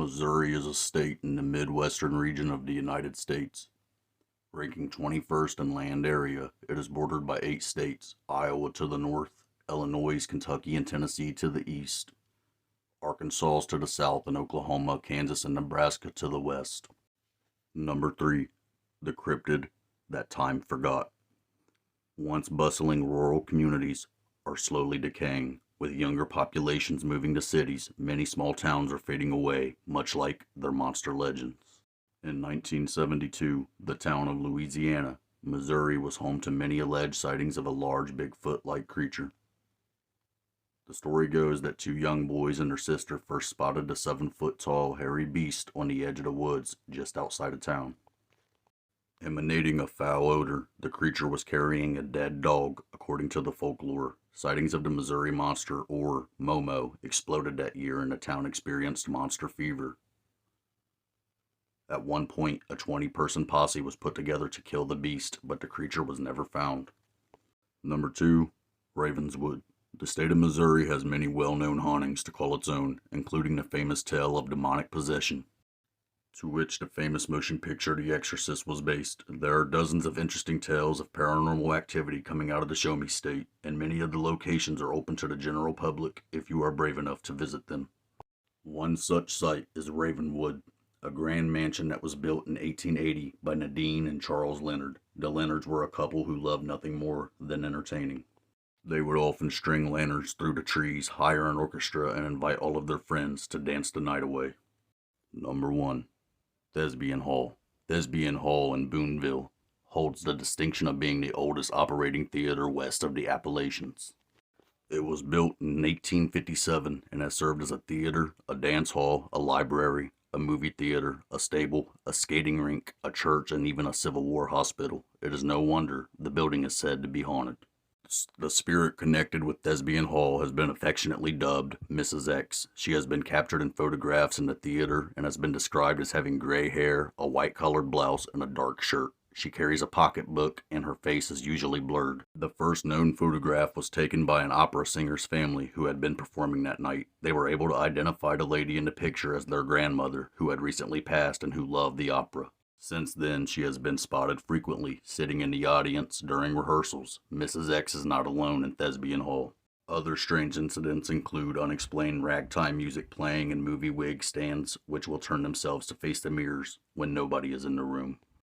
Missouri is a state in the Midwestern region of the United States. Ranking 21st in land area, it is bordered by 8 states: Iowa to the north, Illinois, Kentucky, and Tennessee to the east, Arkansas to the south, and Oklahoma, Kansas, and Nebraska to the west. Number 3. The cryptid that time forgot. Once bustling rural communities are slowly decaying. With younger populations moving to cities, many small towns are fading away, much like their monster legends. In 1972, the town of Louisiana, Missouri was home to many alleged sightings of a large Bigfoot-like creature. The story goes that 2 young boys and their sister first spotted the 7-foot-tall hairy beast on the edge of the woods just outside of town. Emanating a foul odor, the creature was carrying a dead dog, according to the folklore. Sightings of the Missouri Monster, or Momo, exploded that year and the town experienced monster fever. At one point, a 20-person posse was put together to kill the beast, but the creature was never found. Number 2. Ravenswood. The state of Missouri has many well-known hauntings to call its own, including the famous tale of demonic possession, to which the famous motion picture The Exorcist was based. There are dozens of interesting tales of paranormal activity coming out of the Show Me State, and many of the locations are open to the general public if you are brave enough to visit them. One such site is Ravenwood, a grand mansion that was built in 1880 by Nadine and Charles Leonard. The Leonards were a couple who loved nothing more than entertaining. They would often string lanterns through the trees, hire an orchestra, and invite all of their friends to dance the night away. Number 1. Thespian Hall. Thespian Hall in Boonville holds the distinction of being the oldest operating theater west of the Appalachians. It was built in 1857 and has served as a theater, a dance hall, a library, a movie theater, a stable, a skating rink, a church, and even a Civil War hospital. It is no wonder the building is said to be haunted. The spirit connected with Thespian Hall has been affectionately dubbed Mrs. X. She has been captured in photographs in the theater and has been described as having gray hair, a white-colored blouse, and a dark shirt. She carries a pocketbook and her face is usually blurred. The first known photograph was taken by an opera singer's family who had been performing that night. They were able to identify the lady in the picture as their grandmother, who had recently passed and who loved the opera. Since then, she has been spotted frequently, sitting in the audience during rehearsals. Mrs. X is not alone in Thespian Hall. Other strange incidents include unexplained ragtime music playing and movie wig stands, which will turn themselves to face the mirrors when nobody is in the room.